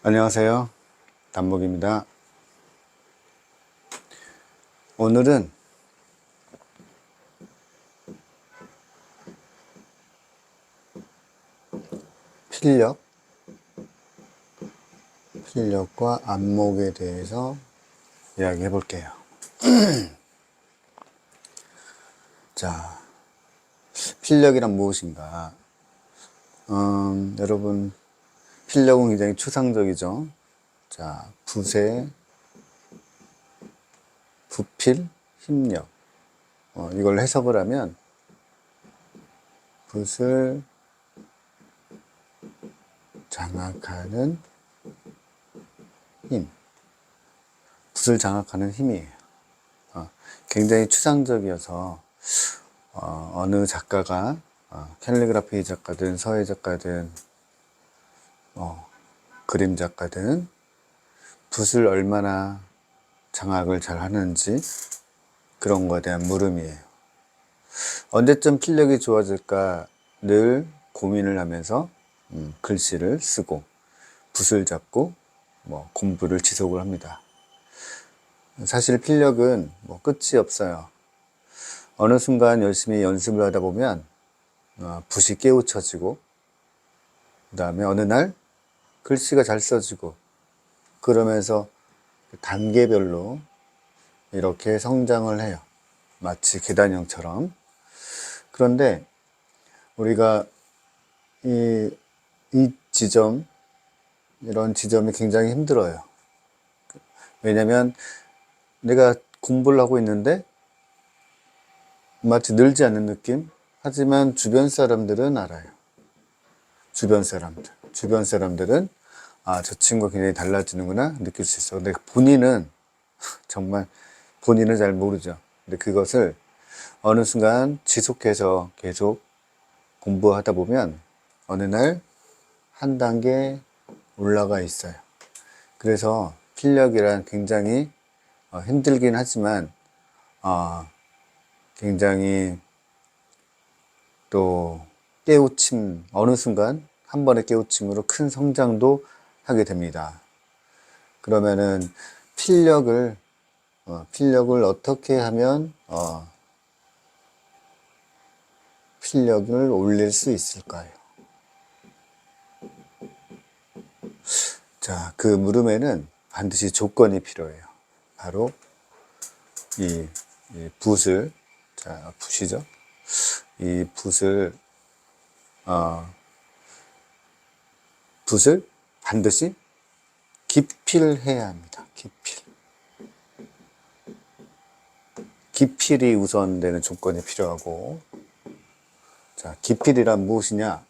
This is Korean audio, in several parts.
안녕하세요. 단목입니다. 오늘은 필력과 안목에 대해서 이야기해 볼게요. 자, 필력이란 무엇인가? 여러분, 필력은 굉장히 추상적이죠. 자, 붓의 부필, 힘력. 이걸 해석을 하면 붓을 장악하는 힘. 붓을 장악하는 힘이에요. 굉장히 추상적이어서 어느 작가가 캘리그라피 작가든 서예 작가든 그림 작가든 붓을 얼마나 장악을 잘 하는지 그런 거에 대한 물음이에요. 언제쯤 필력이 좋아질까 늘 고민을 하면서 글씨를 쓰고 붓을 잡고 공부를 지속을 합니다. 사실 필력은 끝이 없어요. 어느 순간 열심히 연습을 하다 보면 붓이 깨우쳐지고 그 다음에 어느 날 글씨가 잘 써지고 그러면서 단계별로 이렇게 성장을 해요. 마치 계단형처럼. 그런데 우리가 이 지점, 이런 지점이 굉장히 힘들어요. 왜냐면 내가 공부를 하고 있는데 마치 늘지 않는 느낌? 하지만 주변 사람들은 알아요. 주변 사람들은 저 친구가 굉장히 달라지는구나 느낄 수 있어. 근데 본인은 정말 본인은 잘 모르죠. 근데 그것을 어느 순간 지속해서 계속 공부하다 보면 어느 날 한 단계 올라가 있어요. 그래서 필력이란 굉장히 힘들긴 하지만 굉장히 또 깨우침, 어느 순간 한 번의 깨우침으로 큰 성장도 하게 됩니다. 그러면은 필력을 어떻게 하면 필력을 올릴 수 있을까요? 자, 그 물음에는 반드시 조건이 필요해요. 바로 이 붓을, 자, 붓이죠. 이 붓을 반드시 기필해야 합니다. 기필이 우선되는 조건이 필요하고, 자, 기필이란 무엇이냐?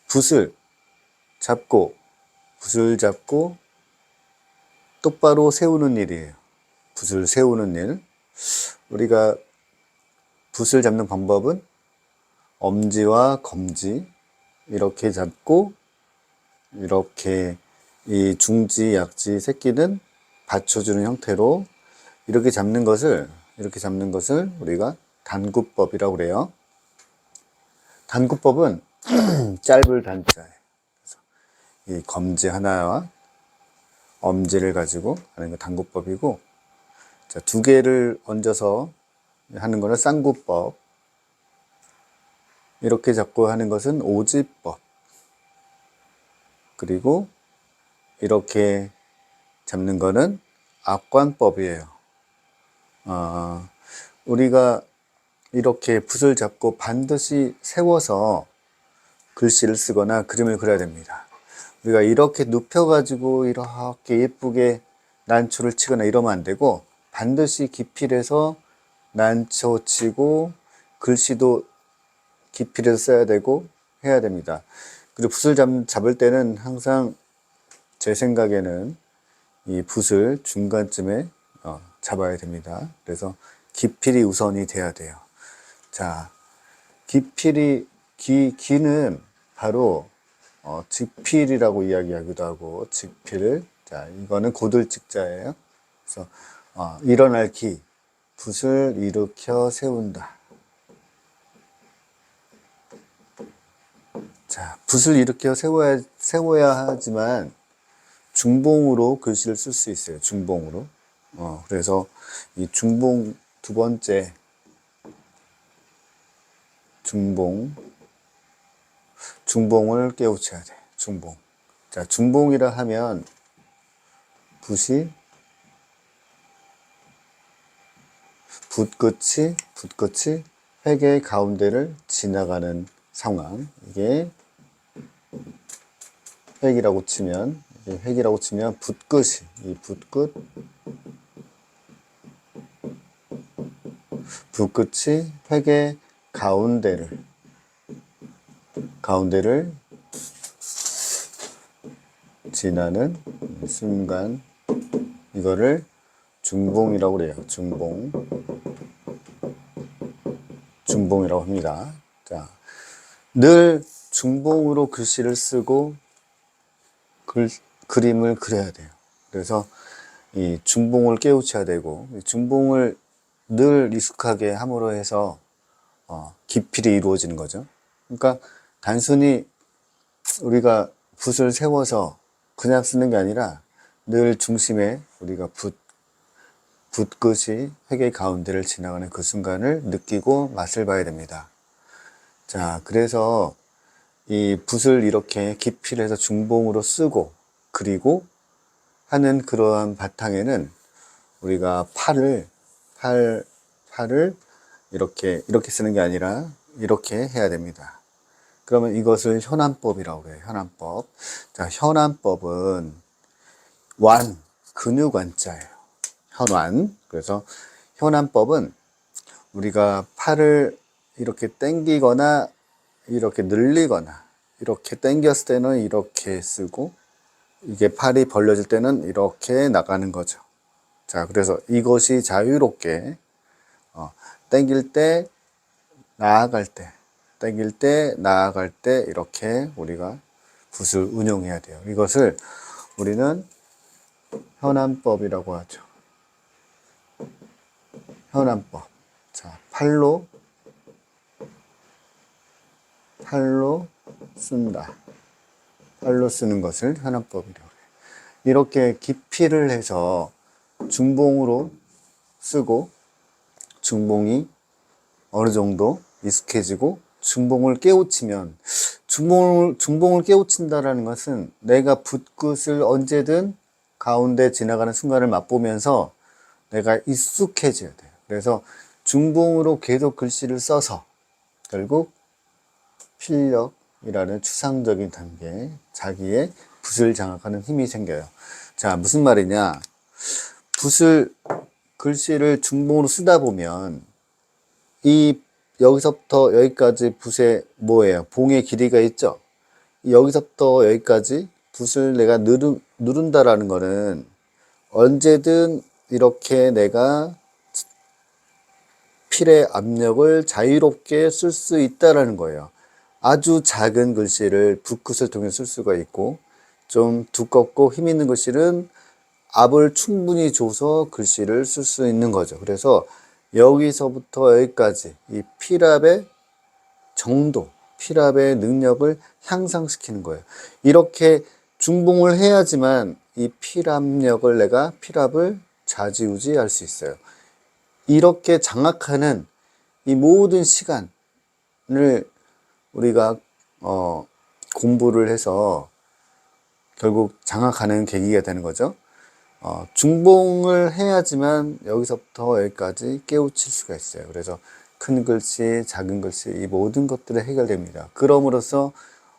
붓을 잡고 똑바로 세우는 일이에요. 붓을 세우는 일. 우리가 붓을 잡는 방법은 엄지와 검지 이렇게 잡고 이렇게 이 중지, 약지, 새끼는 받쳐주는 형태로 이렇게 잡는 것을 우리가 단구법이라고 그래요. 단구법은 짧을 단자예요. 이 검지 하나와 엄지를 가지고 하는 거 단구법이고, 자, 두 개를 얹어서 하는 거는 쌍구법. 이렇게 잡고 하는 것은 오지법. 그리고 이렇게 잡는 거는 악관법이에요. 우리가 이렇게 붓을 잡고 반드시 세워서 글씨를 쓰거나 그림을 그려야 됩니다. 우리가 이렇게 눕혀가지고 이렇게 예쁘게 난초를 치거나 이러면 안 되고 반드시 기필해서 난초 치고 글씨도 기필해서 써야 되고 해야 됩니다. 그리고 붓을 잡을 때는 항상 제 생각에는 이 붓을 중간쯤에 잡아야 됩니다. 그래서 기필이 우선이 돼야 돼요. 자, 기는 바로 직필이라고 이야기하기도 하고 직필. 자, 이거는 고들직자예요. 그래서 일어날 기, 붓을 일으켜 세운다. 자, 붓을 일으켜 세워야 하지만 중봉으로 글씨를 쓸 수 있어요. 중봉으로. 그래서 이 중봉 두 번째 중봉을 깨우쳐야 돼. 중봉. 자, 중봉이라 하면 붓이 붓끝이 회계의 가운데를 지나가는 상황. 이게 획이라고 치면 붓끝이 붓끝이 획의 가운데를 지나는 순간, 이거를 중봉이라고 그래요. 중봉이라고 합니다. 자, 늘 중봉으로 글씨를 쓰고 그림을 그려야 돼요. 그래서 이 중봉을 깨우쳐야 되고, 이 중봉을 늘 익숙하게 함으로 해서 기필이 이루어지는 거죠. 그러니까 단순히 우리가 붓을 세워서 그냥 쓰는 게 아니라 늘 중심에 우리가 붓끝이 회계 가운데를 지나가는 그 순간을 느끼고 맛을 봐야 됩니다. 자, 그래서 이 붓을 이렇게 기필 해서 중봉으로 쓰고 그리고 하는 그러한 바탕에는 우리가 팔을 이렇게 쓰는 게 아니라 이렇게 해야 됩니다. 그러면 이것을 현안법이라고 해요. 현안법. 자, 현안법은 근육 완자예요. 현완. 그래서 현안법은 우리가 팔을 이렇게 당기거나 이렇게 늘리거나 이렇게 당겼을 때는 이렇게 쓰고, 이게 팔이 벌려질 때는 이렇게 나가는 거죠. 자, 그래서 이것이 자유롭게 당길 때, 나아갈 때 이렇게 우리가 붓을 운용해야 돼요. 이것을 우리는 현안법이라고 하죠. 현안법. 자, 팔로 쓴다. 팔로 쓰는 것을 현안법이라고 해요. 이렇게 기필을 해서 중봉으로 쓰고, 중봉이 어느 정도 익숙해지고 중봉을 깨우치면, 중봉을 깨우친다라는 것은 내가 붓끝을 언제든 가운데 지나가는 순간을 맛보면서 내가 익숙해져야 돼요. 그래서 중봉으로 계속 글씨를 써서 결국 필력이라는 추상적인 단계, 자기의 붓을 장악하는 힘이 생겨요. 자, 무슨 말이냐? 글씨를 중봉으로 쓰다 보면 여기서부터 여기까지 붓에 뭐예요? 봉의 길이가 있죠? 여기서부터 여기까지 붓을 내가 누른다라는 거는 언제든 이렇게 내가 필의 압력을 자유롭게 쓸 수 있다라는 거예요. 아주 작은 글씨를 붓끝을 통해 쓸 수가 있고, 좀 두껍고 힘 있는 글씨는 압을 충분히 줘서 글씨를 쓸 수 있는 거죠. 그래서 여기서부터 여기까지 이 필압의 정도, 필압의 능력을 향상시키는 거예요. 이렇게 중봉을 해야지만 이 필압을 좌지우지할 수 있어요. 이렇게 장악하는 이 모든 시간을 우리가 공부를 해서 결국 장악하는 계기가 되는 거죠. 중봉을 해야지만 여기서부터 여기까지 깨우칠 수가 있어요. 그래서 큰 글씨, 작은 글씨, 이 모든 것들이 해결됩니다. 그럼으로써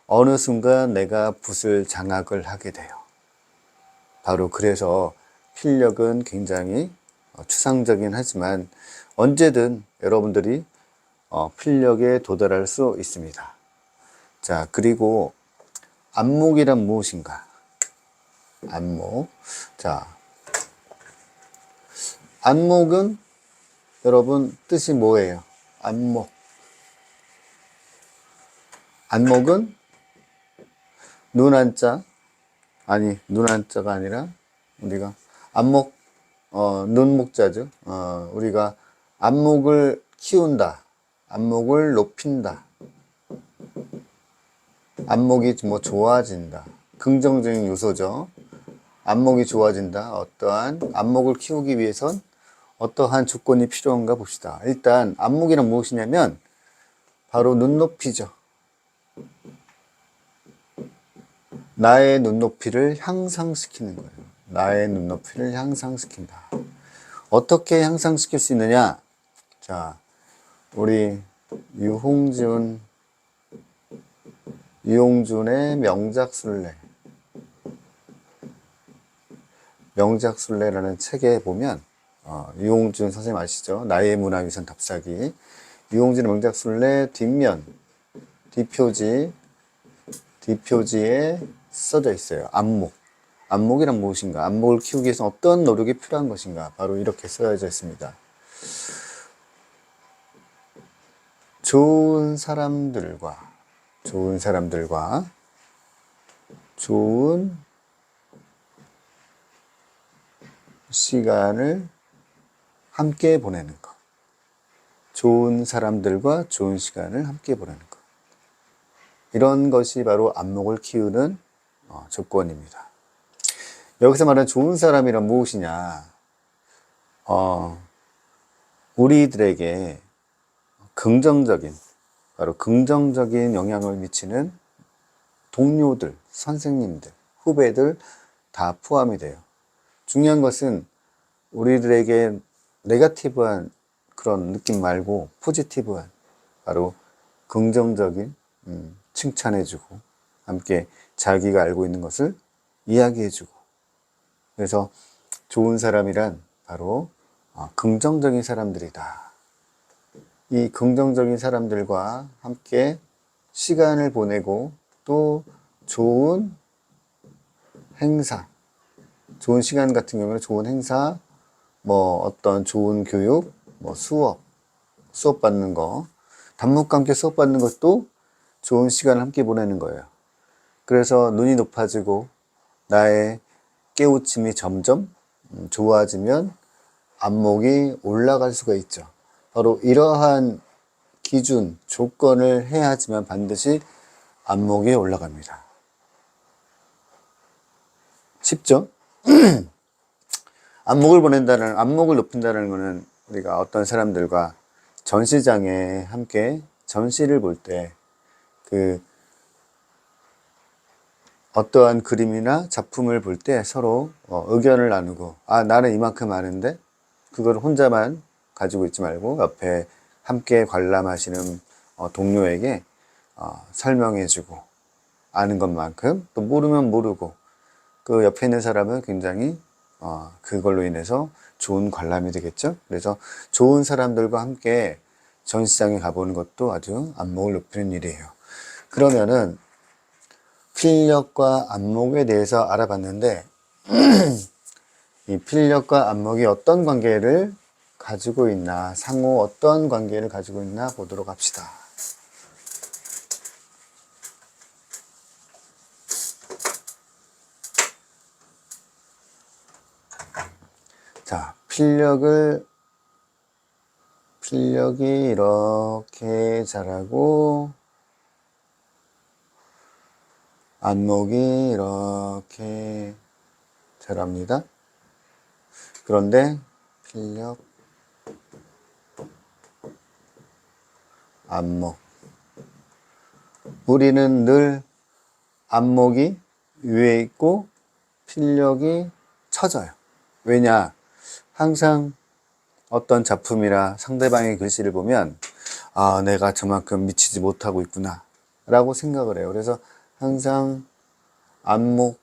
어느 순간 내가 붓을 장악을 하게 돼요. 바로 그래서 필력은 굉장히 추상적이긴 하지만 언제든 여러분들이 필력에 도달할 수 있습니다. 자, 그리고 안목이란 무엇인가? 안목. 자, 안목은 여러분 뜻이 뭐예요? 안목은 눈 한자가 아니라 우리가 눈목자죠. 우리가 안목을 키운다, 안목을 높인다, 안목이 뭐 좋아진다, 긍정적인 요소죠. 안목이 좋아진다. 어떠한 안목을 키우기 위해선 어떠한 조건이 필요한가 봅시다. 일단 안목이란 무엇이냐면 바로 눈높이죠. 나의 눈높이를 향상시키는 거예요. 나의 눈높이를 향상시킨다. 어떻게 향상시킬 수 있느냐? 자, 우리 유홍준의 명작술래. 명작술래라는 책에 보면 유홍준 선생님 아시죠? 나의 문화유산 답사기. 유홍준의 명작술래 뒷면, 뒷표지에 써져 있어요. 안목. 안목이란 무엇인가? 안목을 키우기 위해서 어떤 노력이 필요한 것인가? 바로 이렇게 써져 있습니다. 좋은 사람들과 좋은 시간을 함께 보내는 것. 좋은 사람들과 좋은 시간을 함께 보내는 것. 이런 것이 바로 안목을 키우는 조건입니다. 여기서 말하는 좋은 사람이란 무엇이냐? 우리들에게 바로 긍정적인 영향을 미치는 동료들, 선생님들, 후배들 다 포함이 돼요. 중요한 것은 우리들에게 네거티브한 그런 느낌 말고 포지티브한, 바로 긍정적인 칭찬해주고 함께 자기가 알고 있는 것을 이야기해주고, 그래서 좋은 사람이란 바로 긍정적인 사람들이다. 이 긍정적인 사람들과 함께 시간을 보내고 또 좋은 행사, 좋은 시간 같은 경우는 좋은 행사, 어떤 좋은 교육, 수업 받는 거, 단목과 함께 수업 받는 것도 좋은 시간을 함께 보내는 거예요. 그래서 눈이 높아지고 나의 깨우침이 점점 좋아지면 안목이 올라갈 수가 있죠. 바로 이러한 기준, 조건을 해야지만 반드시 안목이 올라갑니다. 쉽죠? 안목을 높인다는 것은 우리가 어떤 사람들과 전시장에 함께 전시를 볼 때 어떠한 그림이나 작품을 볼 때 서로 의견을 나누고, 나는 이만큼 아는데 그걸 혼자만 가지고 있지 말고 옆에 함께 관람하시는 동료에게 설명해주고, 아는 것만큼 또 모르면 모르고, 그 옆에 있는 사람은 굉장히 그걸로 인해서 좋은 관람이 되겠죠. 그래서 좋은 사람들과 함께 전시장에 가보는 것도 아주 안목을 높이는 일이에요. 그러면은 필력과 안목에 대해서 알아봤는데 이 필력과 안목이 어떤 관계를 가지고 있나, 상호 어떤 관계를 가지고 있나 보도록 합시다. 자, 필력이 이렇게 자라고 안목이 이렇게 자랍니다. 그런데 필력, 안목, 우리는 늘 안목이 위에 있고 필력이 처져요. 왜냐? 항상 어떤 작품이나 상대방의 글씨를 보면 내가 저만큼 미치지 못하고 있구나 라고 생각을 해요. 그래서 항상 안목은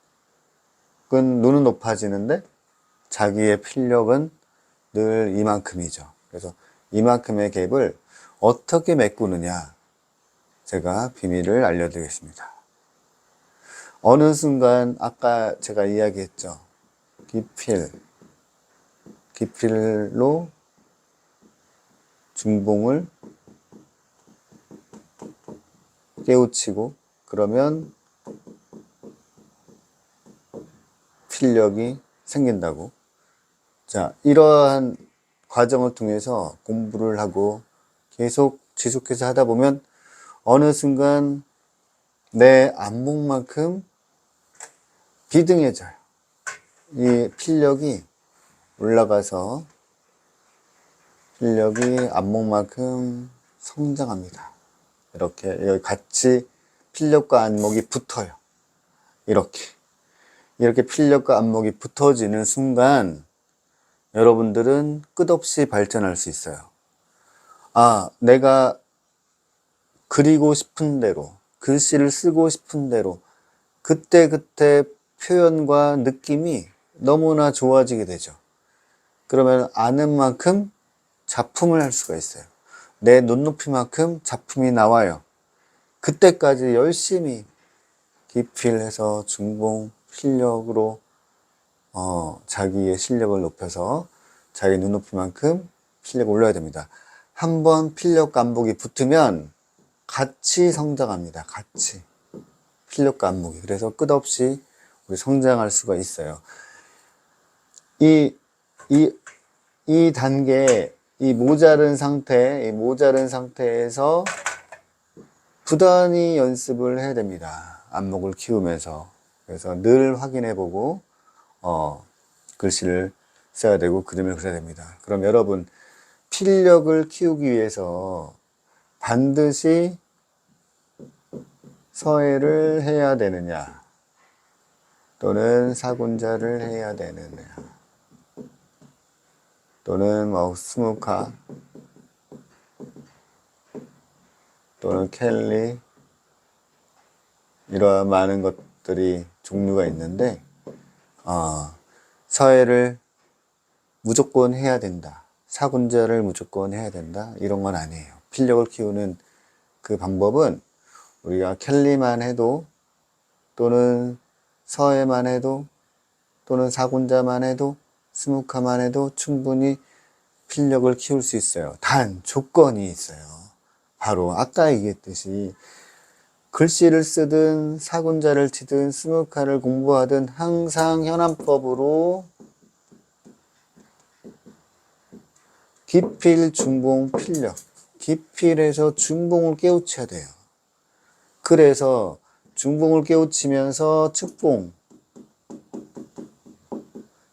눈은 높아지는데 자기의 필력은 늘 이만큼이죠. 그래서 이만큼의 갭을 어떻게 메꾸느냐, 제가 비밀을 알려드리겠습니다. 어느 순간 아까 제가 이야기했죠. 기필로 중봉을 깨우치고, 그러면 필력이 생긴다고. 자, 이러한 과정을 통해서 공부를 하고 계속 지속해서 하다 보면 어느 순간 내 안목만큼 비등해져요. 이 필력이 올라가서 필력이 안목만큼 성장합니다. 이렇게 여기 같이 필력과 안목이 붙어요. 이렇게 필력과 안목이 붙어지는 순간 여러분들은 끝없이 발전할 수 있어요. 아, 내가 그리고 싶은 대로, 글씨를 쓰고 싶은 대로 그때그때 표현과 느낌이 너무나 좋아지게 되죠. 그러면 아는 만큼 작품을 할 수가 있어요. 내 눈높이만큼 작품이 나와요. 그때까지 열심히 기필해서 중봉 필력으로 자기의 실력을 높여서 자기 눈높이만큼 필력을 올려야 됩니다. 한번 필력 감독이 붙으면 같이 성장합니다. 같이 필력과 안목이. 그래서 끝없이 우리 성장할 수가 있어요. 이 단계, 이 모자른 상태에서 부단히 연습을 해야 됩니다. 안목을 키우면서. 그래서 늘 확인해보고 글씨를 써야 되고 그림을 그려야 됩니다. 그럼 여러분 필력을 키우기 위해서 반드시 서예를 해야 되느냐 또는 사군자를 해야 되느냐 또는 스무카 또는 켈리 이러한 많은 것들이 종류가 있는데 서예를 무조건 해야 된다, 사군자를 무조건 해야 된다 이런 건 아니에요. 필력을 키우는 그 방법은 우리가 켈리만 해도 또는 서예만 해도 또는 사군자만 해도 스무카만 해도 충분히 필력을 키울 수 있어요. 단 조건이 있어요. 바로 아까 얘기했듯이 글씨를 쓰든 사군자를 치든 스무카를 공부하든 항상 현안법으로 기필, 중봉, 필력, 기필에서 중봉을 깨우쳐야 돼요. 그래서 중봉을 깨우치면서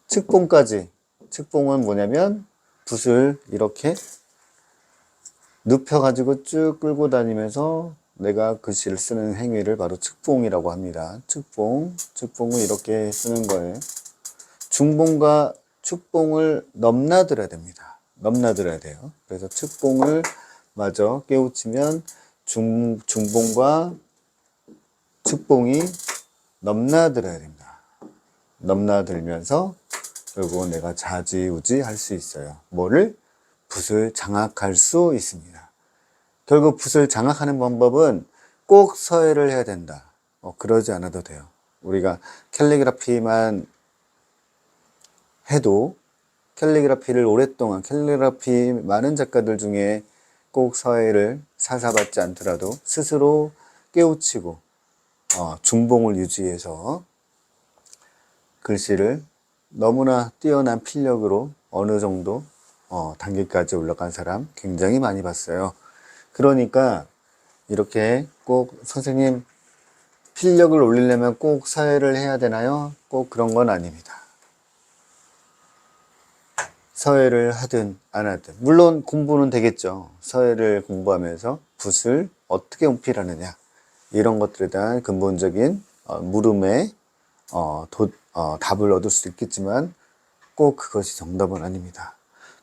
측봉까지. 측봉은 뭐냐면 붓을 이렇게 눕혀가지고 쭉 끌고 다니면서 내가 글씨를 쓰는 행위를 바로 측봉이라고 합니다. 측봉은 이렇게 쓰는 거예요. 중봉과 측봉을 넘나들어야 됩니다. 넘나들어야 돼요. 그래서 측봉을 마저 깨우치면 중봉과 측봉이 넘나들어야 됩니다. 넘나들면서 결국은 내가 좌지우지 할 수 있어요. 뭐를? 붓을 장악할 수 있습니다. 결국 붓을 장악하는 방법은 꼭 서예를 해야 된다. 그러지 않아도 돼요. 우리가 캘리그라피만 해도 캘리그라피를 오랫동안 캘리그라피 많은 작가들 중에 꼭 서예를 사사받지 않더라도 스스로 깨우치고 중봉을 유지해서 글씨를 너무나 뛰어난 필력으로 어느 정도 단계까지 올라간 사람 굉장히 많이 봤어요. 그러니까 이렇게 꼭 선생님 필력을 올리려면 꼭 서예를 해야 되나요? 꼭 그런 건 아닙니다. 서예를 하든 안 하든 물론 공부는 되겠죠. 서예를 공부하면서 붓을 어떻게 운필하느냐 이런 것들에 대한 근본적인 물음에 답을 얻을 수 있겠지만 꼭 그것이 정답은 아닙니다.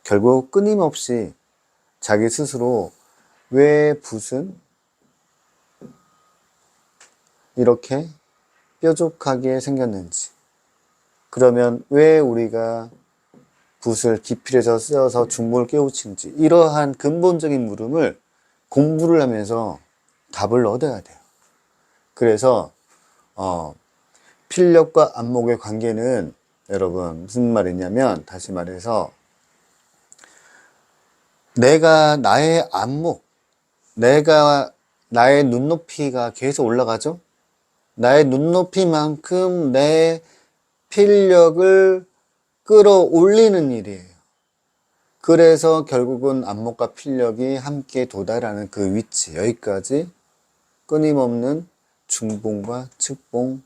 결국 끊임없이 자기 스스로 왜 붓은 이렇게 뾰족하게 생겼는지, 그러면 왜 우리가 붓을 기필해서 쓰여서 중봉을 깨우치는지, 이러한 근본적인 물음을 공부를 하면서 답을 얻어야 돼요. 그래서 필력과 안목의 관계는 여러분 무슨 말이냐면, 다시 말해서 내가 나의 안목, 나의 눈높이가 계속 올라가죠? 나의 눈높이만큼 내 필력을 끌어올리는 일이에요. 그래서 결국은 안목과 필력이 함께 도달하는 그 위치, 여기까지 끊임없는 중봉과 측봉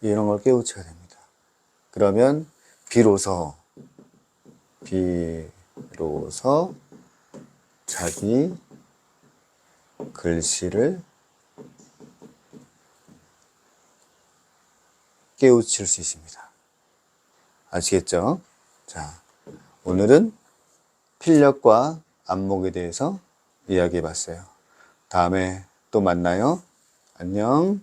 이런 걸 깨우쳐야 됩니다. 그러면 비로소 자기 글씨를 깨우칠 수 있습니다. 아시겠죠? 자, 오늘은 필력과 안목에 대해서 이야기해 봤어요. 다음에 또 만나요. 안녕.